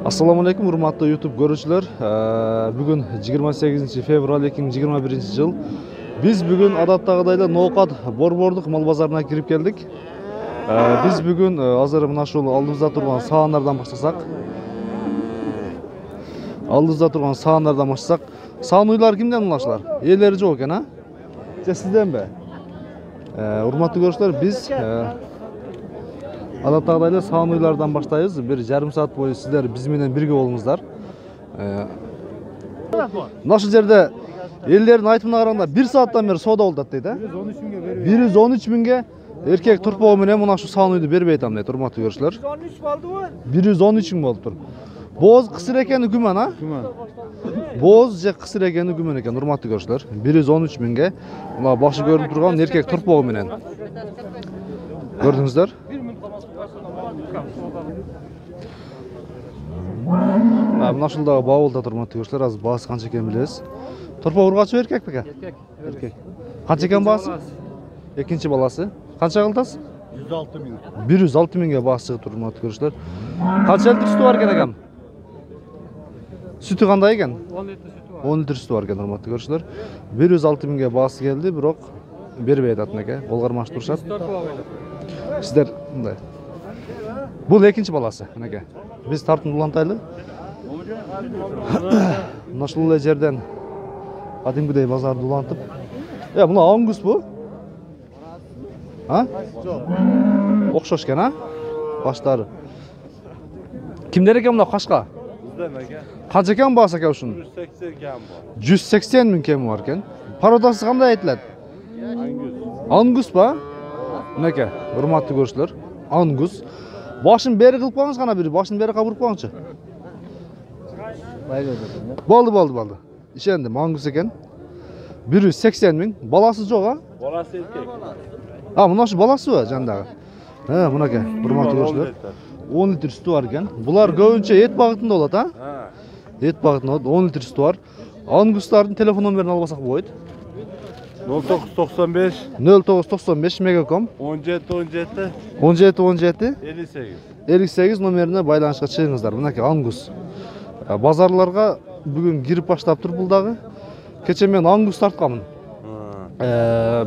Assalamu alaikum, hurmatli YouTube görüşçüler. Bugün 28 fevral 2021 yıl. Biz bugün adattagıdayla Nokat Борбордук мал базарына кирип келдик. Biz bugün азыр мына ушул алдыбызда турган саандардан баштасак. Алдыбызда турган саандардан баштасак. Саан уйлар кимден улашылар? Ээлери жок экен, а? Же сизденби? Урматтуу көрүүчүлөр, biz adattagıdayla sağan uylardan başlayız. Bir yarım saat boyu sizler bizimle birge olunuzlar. Nasıl yerde ellerin aytımına qaraganda 1 saatten beri soda oldu deydi. 113 binge erkek turpoğu menen muna şu sağan uydu berбей атам дейт, урматтуу көрүүчүлөр. 113 bin болуп тур. Боз кысыр экени күмөн, а? Күмөн. Боз же кысыр экени күмөн экен, урматтуу көрүүчүлөр. 113 binge мына башы көрүнүп турган эркек турпогу менен. Gördünüzler? Mına şuldagy bawulda turmaty görüşler, az baası kança eken bilesiz. Turpa urgaçı erkek beke? Erkek. Kança eken baası? Ekinci balası. Kança kıldas? 106 bin. 106 binge baası çıkıp turmaty görüşler. Kança litr sütü var eken agam? Sütü kanday eken? 10 litr sütü var. 10 litr sütü var eken turmaty görüşler. 106 binge baası geldi, birok berбей атат экен. Болгармаш турушат. Sizler bunday. Bu ekinci balası, mineke. Biz tartın bulantaylı. Mına жерден Adimgidey bazarda ulantıp. Ya buna Angus bu. Ha? Okşoş eken, ha? Başları. Kimler eken buna Kaşka? Bizden eke. Kança eken bağısa eken şunun? 180 ken bu. 180 bin kemi var eken. Parodası kanday aytilat? Angus ba? Mineke, hurmatlı görüşler. Angus. Başın beri kılıp koyuңuz kana biri, başın beri kaburup koyuңçu. Baldı. İşendim, Angus eken. 180 bin. Balası çok, ha? Balası erkek. Ha, mına şu balası var jandağı. Ha, mineke, hurmatlı görüşler. 10 litr sütü var eken. Bular köpünçe et bagытында bolat, ha? Et bagытында bolat, 10 litr sütü var. Angusların telefon numarini albasak boyut. 0995 0995 Megacom 17 58 numerine baylanışqa чыгыңыздар. Мынакей Angus. Базарларга бүгүн кирип баштап тур бул дагы. Кече мен Angus тартканмын.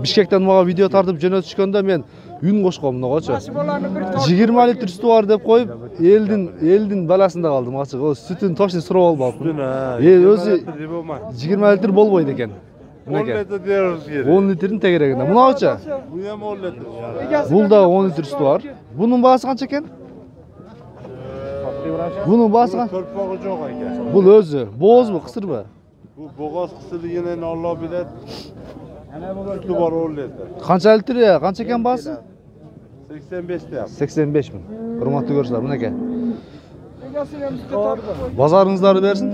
Бишкектен мага видео тартып жөнөтүшкөндө мен үн кошком мынагачы. 20 литр sütü var деп коюп, элдин баласында калдым ачык. О сүтүн точно сурап албаппын. Өзү 20 литр болбойт экен. 10 litr diyoruz geri. 10 litrin tegereginde. Buna kaça? Bu hem 10 litr. Bulda 10 litr sütü var. Bunun bağısı kaç eken? Bunun bağısı kaç? Torpağı çok eken. Bu özü. Boğaz mı? Kısır mı? Bu boğaz kısırı yine Allah bilir. Sütü var 10 litr. Kança litre ya? Kança eken bağısı? 85 de yap. 85 bin. Hurmatlı görüşler. Bu ne ki? Bazarınızları versin.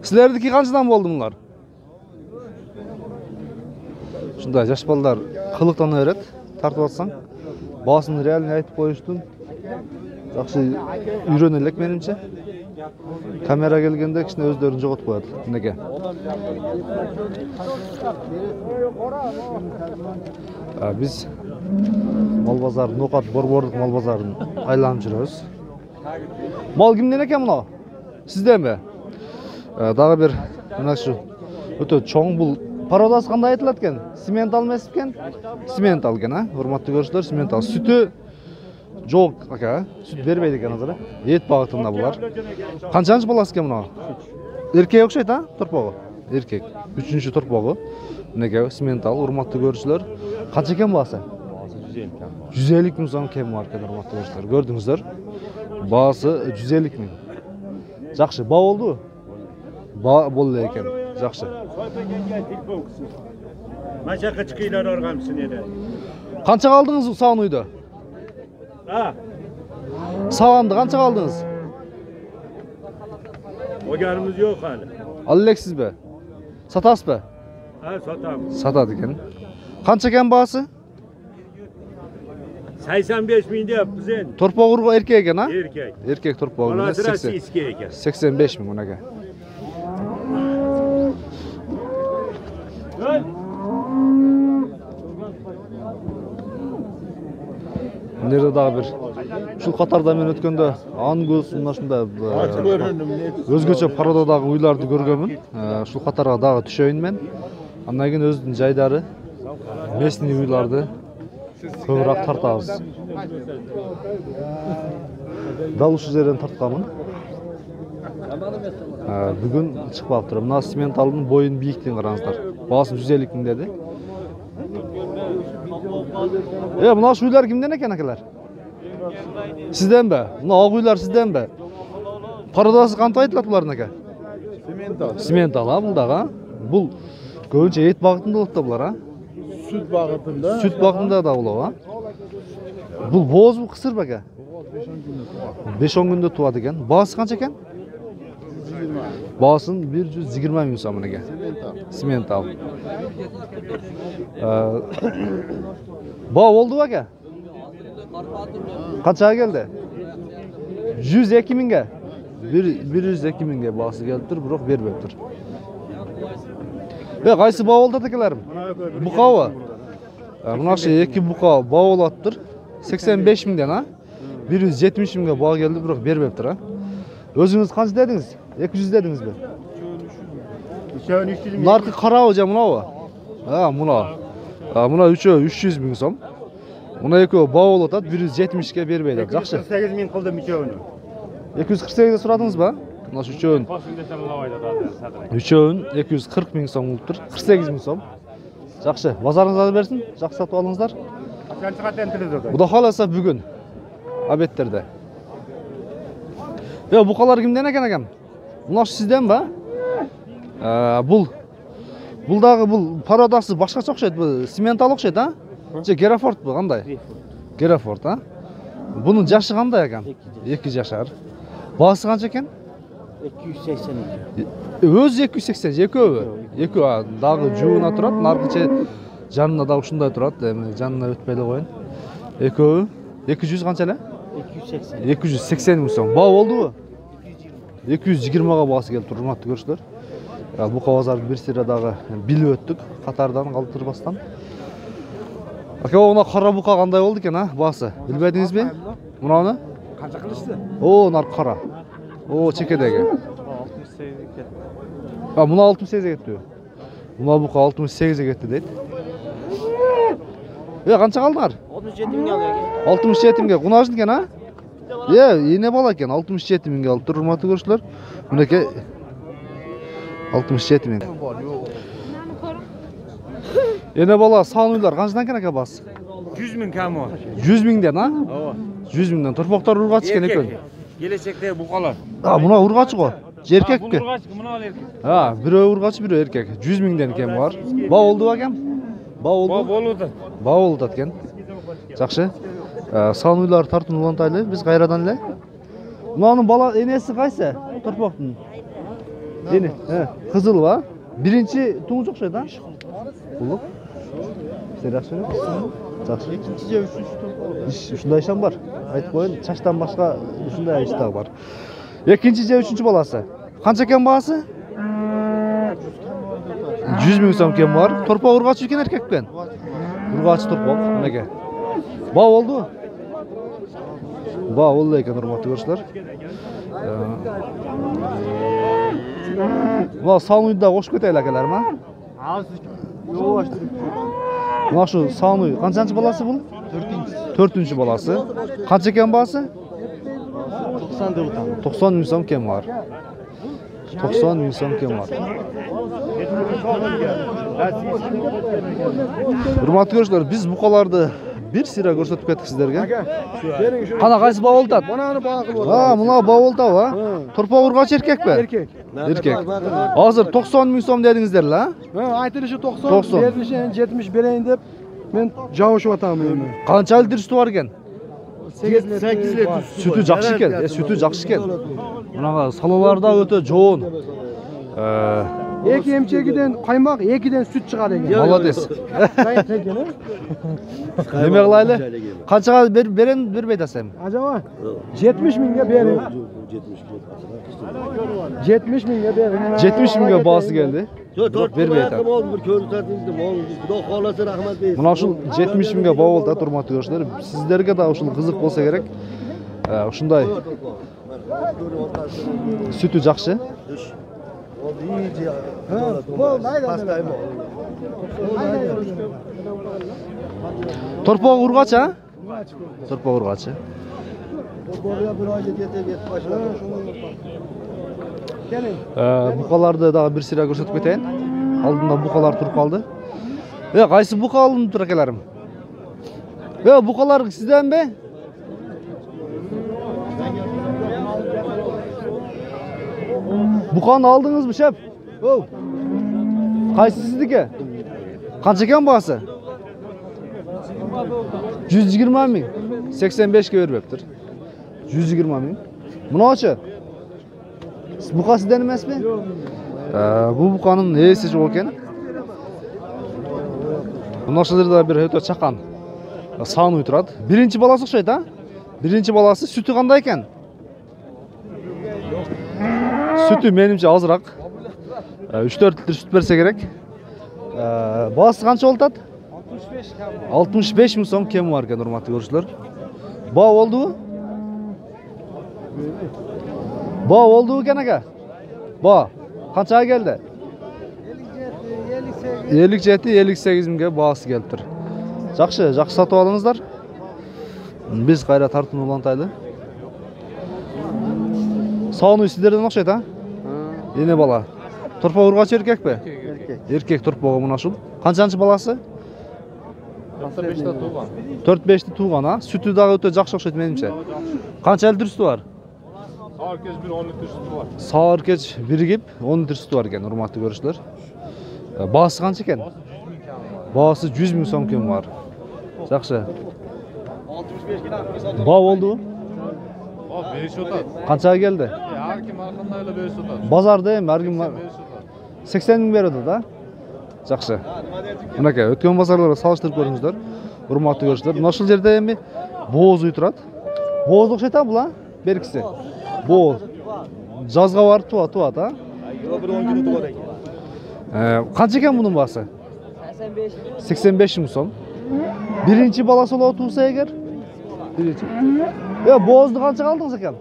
Sizlerdeki kançadan oldu bunlar? Şunda yaş ballar kılıktan öğret, tartıp atsan. Basını realini aytıp koyuştun. Жақсы үйрөнелек менимче. Kamera kelgende kişine özlerini jogotуп koyat. Neге? Biz mal bazarı, Nokat Борбордук mal bazarını aylanıp жүрөбүz. Mal kimden eken muna? Sizden mi? Dagы bir mына şu ötө çoң bul parodасы кандай айтылат экен? Симентал эмес экен? Симентал экен, а? Урматтуу көрүүчүлөр, симентал. Сүтү жок ака, сүт бербейт экен азыр. Эт багытында булар. Канчанчы баласы экен мына? Эркек окшойт, а? Турпогу. Эркек. 3-чү турпогу. Неге симентал, урматтуу көрүүчүлөр. Канча экен баасы? 150 миң сом кем бар экен, урматтуу көрүүчүлөр. Көрдүңүздөр. Баасы 150 миң. Жакшы, ба болду? Ba boldu eken, жақсы. Maça kıçkıyla orgamsın ede. Kança kaldınız sağan uydu? Ha? Sağandı, kança kaldınız? Ogarımız yok hala. Alleksiz be. Satas be. Ha satam. Satat eken. Kança eken bağısı? 85 bin de yapız en. Torpoğu erkek eken, ha? Erkek. Erkek torpoğu. Ona sırası iski eken. 85 bin ona. Nerede daha bir Ушул катарда мен өткөндө ангус мына ушундай өзгөчө пародадагы уйларды көргөнмүн. Ушул катарга дагы түшөйүн мен. Андан кийин өзүнүн жайдары, местный уйларды көбүрөөк тартабыз. Дал ушул жерден тартканмын. Бүгүн чыкпаптыр. Мына Сименталдын боюнун бийиктигин караңыздар. Баасы 150 миң деди. Мына ушул уйлар кимден экен акелер? Сизденби? Мына ак уйлар сизденби? Пародасы кантип айтылат булардын аке? Симентал. Симентал, бул дагы. Бул көбүнчө эт багытында болот да булар, Süt bagıtında. Süt багытында да болот, Бул бооз бул кысыр беке? 5-10 күндө туат экен. Баасы канча экен? Баасын 120 миң сом менеге. Симентал. Баа болду беке? Канчага келди? 102 миңге. 102 миңге баасы келиптир, бирок бербептир. Кайсы баа болду акелерим? Букабы? Мынакшы эки бука баа болоптур. 85 миңден, 170 миңге баа келди, бирок бербептир, Өзүңүз канча дедиңиз? 200 дедиңизби? Наркы карабы же мынабы? Мына үчөө 300 миң сом. Мына экөө баа болуп атат, 170 бербейт. Жакшы. 48 миң кылдым үчөөнү. 248 сурадыңызбы? Мына үчөөнүн. Үчөөнүн 240 миң сом болуптур. 48 миң сом. Жакшы. Базарыңызга берсин. Жакшы сатып алыңыздар. Кудай кааласа бүгүн обедтерде. Букалар кимден экен акам? Мына сизденби? Бул дагы бул пародасы башкача окшойт. Бул Симентал окшойт, Же Герафордбу кандай? Герафорд, Бунун жашы кандай экен? 2 жашар. Баасы канча экен? 282. Өзү 280, экөө дагы жууна турат, наркычы жанына дагы ушундай турат, эми жанына өтпөй эле коюн. Экөө 200 канча эле? 280. 280 миң сом. Баа болдубу? 220га баасы келип тур, урматтуу көрүшүлөр. Бука базарды бир сыйра дагы билип өттүк, катардан калтырбастан. Ака, мына кара бука кандай болду экен, баасы? Билбедиңизби? Мунаны? Канча кылышты? Нар кара. Чекедеги. 68 кетти. Мына 68 кетти. Мына бука 68 кетти дейт. Канча калдыңар? 37 миңге алды. 67 миңге. Кунажын экен, эне бала экен, 67 миңге алып тур, урматтуу көрүшүлөр. Мынеке 67 миң. Эне бала саанулар канчадан экен ака баасы? 100 миң кам о. 100 миңден, 100 миңден. Торпоктор ургач экен экөө. Келечекте букалар. Мына ургач го. Эркекпи? Мына эркек. Бирөө ургач, бирөө эркек. 100 миңден экен бар. Баа болду акам? Баа болду. Болду. Баа болду экен. Жакшы. Саанулар тартын улантайлы, биз кайрадан эле. Мунун бала энеси кайсы? Торпоктун. Эне, кызыл ба? Биринчи туңуч окшойт, Улук. Сен жакшы эле? Жакшы. Экинчи же үчүнчү Ушундай ишан бар. Айтып коеюн, чачтан башка ушундай иш дагы бар. Экинчи же үчүнчү баласы. Канча экен баасы? 100 миң сом экен бар. Торпок ургачы экен эркекпен. Ургачы торпок, мынеке. Баа болду? Баа болду экен, урматтуу көрүшүлөр. Мына саунуйда кошуп кетели акелерим, Мына ушу саунуй канчанчы баласы бул? 4-үнчү баласы. Канча экен баасы? 90 миң сом экен бар. 90 миң сом экен бар. Урматтуу көрүшүлөр, биз букаларды бир сыйра көрсөтүп кеттик сиздерге. Кана кайсы баа болтат? Мунаны баа кылып атат. Мына баа болтабы, Торпок ургач эркекпи? Erkek. Эркек. Азыр 90 миң сом дедиңиздер эле, Айтылышы 90, 90. берилиши 70 берейин деп мен жабышып атам эми. канча литр бар экен? 8 литр. Сүтү жакшы экен, сүтү жакшы экен. Мынага салалар да өтө жоон. Эки эмчегиден каймак, экиден сүт чыгат экен. Молодец. Неме кылайлы? Канчага бербейт асем? Ажаба 70 миңге берин. 70 миңге берин. 70 миңге баасы келди. Бербейт. Bir körü tartınızdı. Kuda kalası rahmet beysin. Мына ушул 70 миңге баа болду, урматтуу көрүшүлөр. Сиздерге да ушул кызык болсо керек. Ушундай. Sütü жакшы. Torpoğu urgaç ha? Torpoğu urgaç. Buqalarda dagы bir sira көрсөтүп кетейин. Алдында buqalar туруп калды. Кайсы buqa алынып тур акелерим? Buqalar сизденби? Buqаны алдыңызбы, шеп? Кайсы сиздики? Канча экен багасы? 120 ming. 85 ga beriptir. 120 ming. Munochi? Buqa sizden emasmi? Bu buqanın esi joq ekan. Munochilarda bir өтө чакан. Саны турат. Birinchi balası o'xshaydi, ha? Birinchi balası sütü qanday ekan? Sütü menimcha ozroq. 3-4 litr süt berse kerak. Balası qancha bo'ladi? 65 ming so'm kemi bor ekan, hurmatli ko'ruvchilar. Bo bo'ldimi? Bo bo'ldimi ekan aka? Bo qanchaga keldi? 57-58 mingga bahası kelibdir. Жақсы сатып алыңыздар. Biz qayra tartın улантайлы. Сауны сіздерден окшойт, а? Эне бала. Турпа ургач эркек пе? Эркек турпага мунашыл. Канчанчы баласы? 4-5 туган. 4-5 туган, а? Сүтү дагы өтө жакшы окшойт менимче. Канча литр сүтү бар? Sağırkeç bir 10 litre sütü var. Сааркеч биригип 10 литр сүтү бар экен, урматтуу көрүүчүлөр. Баасы канча экен? Баасы 100 ming so'm ekan var. Жақсы. 65 kilo. Ba oldu. O 5 otat. Qanchaga keldi? Har kim arqandan öyle 5 otat. Bozorda ham har kim 80 ming beradi da. Жақсы. Мынакей, өткен базарларга салыштырып көрүңүздөр. Урматтуу көрүүчүлөр. Мына ушул жерде эми бооз үй турат. Бооз окшойт а бул, а? Беркиси. Бооз. Жазга барып туат, а? Bir 10 kilo tuvar ekan. Qancha ekan bunun baасы? 85 ming so'm. Birinchi balasi ola tug'sa agar. Birinchi. Bo'zni qanchaga oldingiz ekan?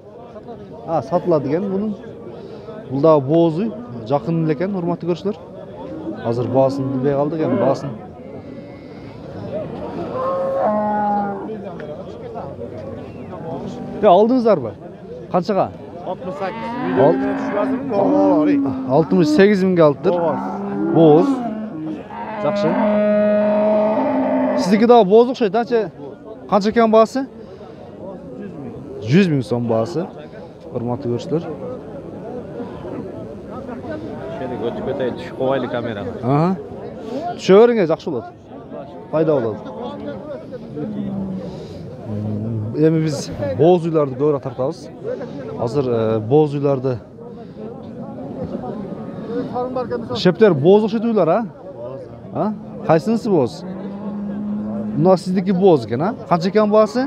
Ha, sotiladi ekan bunun. Bul da bo'z uy, yaqin ekan, hurmatli ko'rishlar. Hozir baasini bilmay qoldik ekan, baasin. Oldingizlarmi? Qanchaga? 68. Videoda tush lazımmi? Oling. 68 mingga olibdir. Bo'z. Жақсы. Sizniki daha bo'z o'xshaydi, acha. Qancha ekan baасы? 100 ming so'm baасы. Hurmatli ko'rishlar. Şöyle götüp ötey tushib qo'yaylik kamerani. Aha. Tushavering, yaxshi bo'ladi. Foyda bo'ladi. Endi biz bo'z uylarni ko'ra tartamiz. Hozir bo'z uylarda Shepter bo'z o'xshaydi uylar, ha? Ha? Qaysinisi bo'z? Bunda sizdeki bo'z ekan, ha? Qancha ekan baası?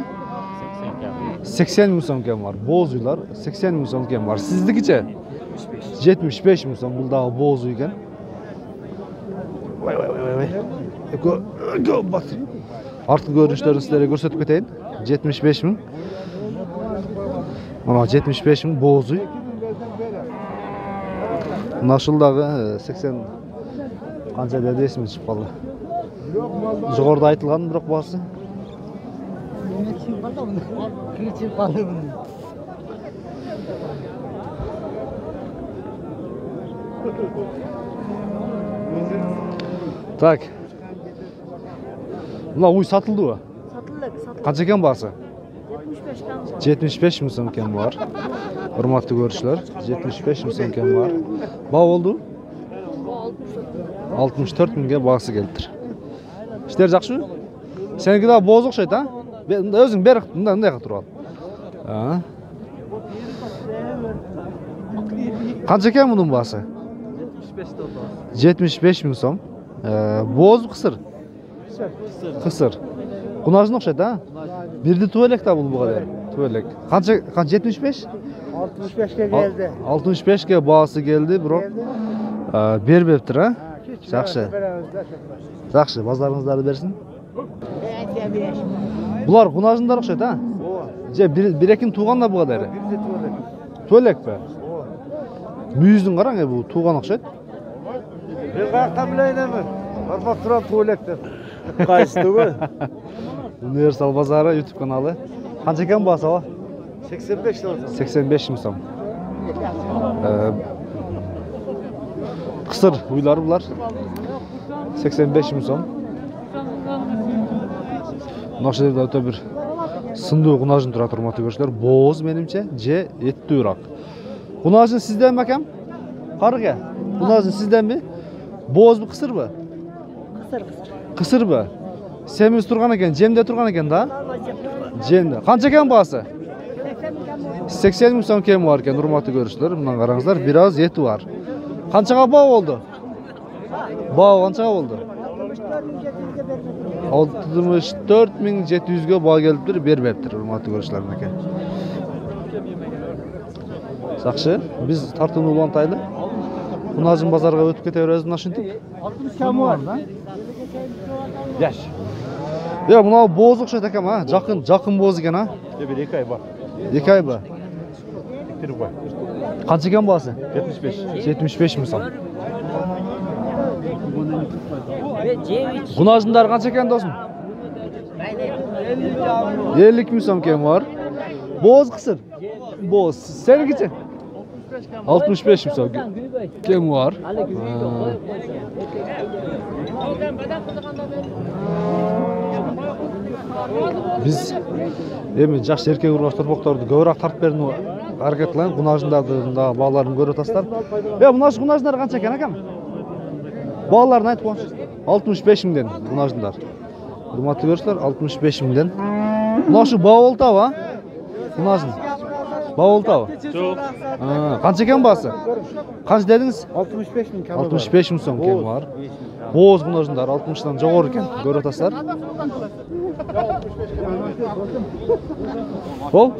80 ming so'm ekan var. Bo'z uylar 80 ming so'm ekan var. Sizdikicha? 75 ming so'm. Bu da bo'z uy ekan. Voy. Go bat. Ortqa ko'rinishlarni sizlarga ko'rsatib ketayin. 75 ming. Mana 75 ming bo'z uy. Nasıldagı 80 qancha dedi esime chiqib qoldi. Jo'g'orda aytilgan biroq baасы. Так. Mına uy satıldı mı? Satıldı. Qancha ekan baası? 75 kan var. 75 ming so'm ekan var. Hurmatli ko'rishlar, 75 ming so'm ekan var. Ba oldu? Bu 64. 64 mingga baası kelibdir. İşler yaxshimi? Seniki daha bo'z o'xshaydi, ha? O'zing ber, bunday qilib turib ol. Ha. Qancha ekan bunun baası? 75 ming so'm. Bo'z qisir. Qisir. Qunajni o'xshaydi, ha? Birdi tuvelek da bu kadar. Tuvelek. Qancha 75? 65 ga geldi. 65 ga baası geldi, biroq bermeptir, ha? Yaxshi. Yaxshi, bazaringizlarni bersin. Bular qunajinlar o'xshaydi, ha? Же bir ekin туған да буга эле. Төлек бе? Мүйүздүн караң бу туған окшойт. Ben kayaktan bile inemem. Arpa turan tuvalette. Kayıstı Универсал базары YouTube каналы. Канча экен баасы ала? 85 lira. 85 сом. Кысыр уйлар булар. 85 сом. Мына жерде өтө бир сындуу кунажын тура турматы көрсөлөр. Бооз менимче же эттүүрак. Кунажын сизденби акам? Карыга. Кунажын сизденби? Боозбу кысырбы? Кысырбы? Семиз турган экен, жемде турган экен да? Жемде. Канча экен баасы? 80 миң сом кем бар экен, урматтуу көрүүчүлөр. Мына караңыздар, бир аз эти бар. Канчага баа болду? Баа канчага болду? 64.700 баа келиптир, бербептир, урматтуу көрүүчүлөр менеке. Жакшы, биз тартууну улантайлы. Кунажын базарга өтүп кете беребиз мына ушинтип. 60 kam var. Яш. Я мына бооз окшойт экем, а? Жакын бооз экен, а? Bir 2 ay var. 2 ай ба? Bir var. Канча экен баасы? 75. 75 миң сом. Кунажындар канча экен досум? 50 миң сом кем бар. Бооз кысыр. Бооз. Сеникичи? 65 миң сом кем бар. Биз эми жаш эркек ургаш торпокторду көбүрөөк тартып берүүнү аракет кылайын. Кунажындардын да бааларын көрүп атасыздар. Мына кунажындар канча экен акам? Бааларын айтып коюңуз. 65 миңден кунажындар. Урматтуу көрүүчүлөр, 65 миңден. Мына ушу баа болтабы, а? Кунажын. Баа болтабы? Çok. Канча экен баасы? Канча дедиңиз? 65 bin kam var. 65 миң сом кем бар. Бооз кунажындар 60-дан жогору экен, көрүп атасыздар. Бол?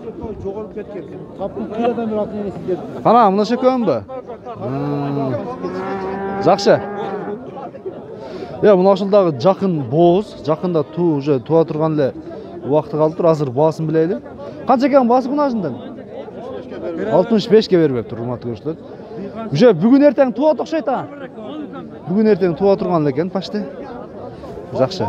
Çoğalıp ketken. Kapın kıyadan bir atın yenisi geldi. Ana, мына көмбү? Жакшы. Мына ушул дагы жакын бооз, жакында уже туа турган эле убакыты калыптыр. Азыр баасын билели. Канча экен баасы кунажындан? 65 бербептир, урматтуу көрүүчүлөр. Уже бүгүн эртең туат окшойт, а? Бүгүн эртең туа турган эле экен, почти. Жакшы.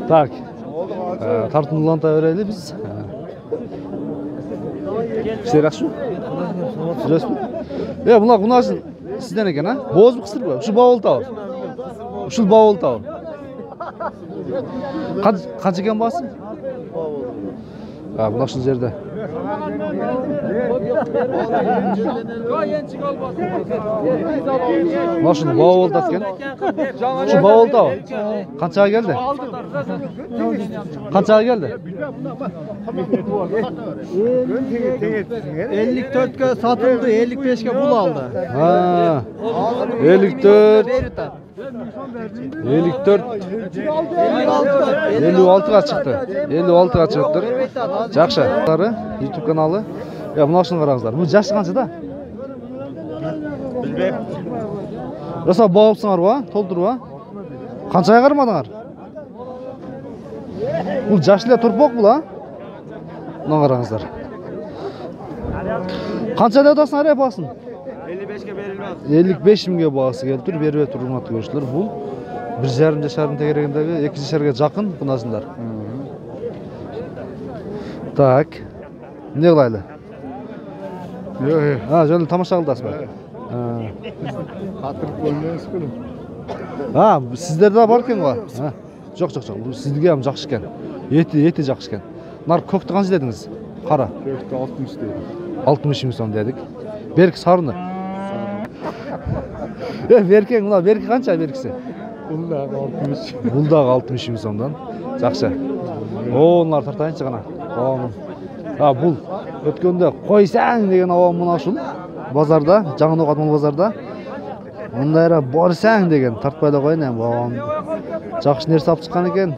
Так. Тартууну уланта берели биз. Иштер жакшыбы? Жүрөсүзбү? Мына кунажын сизден экен, а? Боозбу кысырбы? Ушу баа болтабы? Ушул баа болтабы? Канча экен баасы? Мына ушул жерде. Мына ушул баа болду экен. Ушу баа болтабы? Канчага келди? Канчага келди? 54'e satıldı, 55'e bul aldı. 54. 56'ga çıktı. 56'ga çıktı. Жақсы. YouTube kanalı. Мына ушуну караңыздар. Бул жашы канча да? Bilmem. Роса баапсыңарбы, толтурбу? Канчага кармадыңар? Бул жаш эле турпок бул, а? Мына караңыздар. Канча деп атасыңар баасын? 55'e verilmez. 55 миңге баасы келиптир, бербей тур, урматтуу көрүүчүлөр. Бул 1,5 жашардын тегерегиндеги 2 жашарга жакын кунажындар. Так. Не кылайлы? Жөн тамаша кылдасызбы? Hatır koymuyoruz kulu. Сиздерде бар экен го? Жок. Сиздерге ham жакшы экен. Эти жакшы экен. Нар көктү канча дедиңиз? Кара. Köfte 60 değil. 60 миң сом дедик. Берки сарыны. Берки, мына берки канча беркиси? Bunlar 60. Бул дагы 60 миң сомдон. Жакшы. Онлар тартайынчы гана. Бул өткөндө койсаң деген абам мына ушул базарда, жаңы Нокат мал базарда. Мындайра борсаң деген тартпай да коюн эми абам. Жакшы нерсе алып чыккан экен.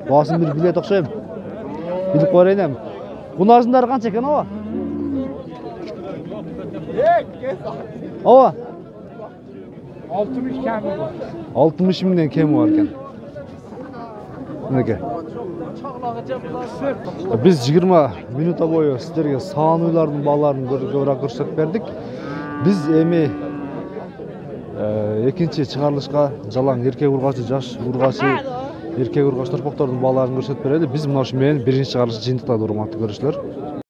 Баасын бир билет окшойм. Билип коюн эми. Кунажындар канча экен аба? 60 mingdan kemi bor ekan. Mineke. Biz 20 minuta boyu sizlerge sağan uylarının bağlarını göre ko'rsatib berdik. Biz emi ekinchi chiqarilishga jalan erkek urg'achi, yosh urg'achi, erkek urg'achi torpaqlarning bağlarını ko'rsatib beradi. Biz mana shu men birinchi chiqarilish jiyintiqda hurmatli ko'rishlar.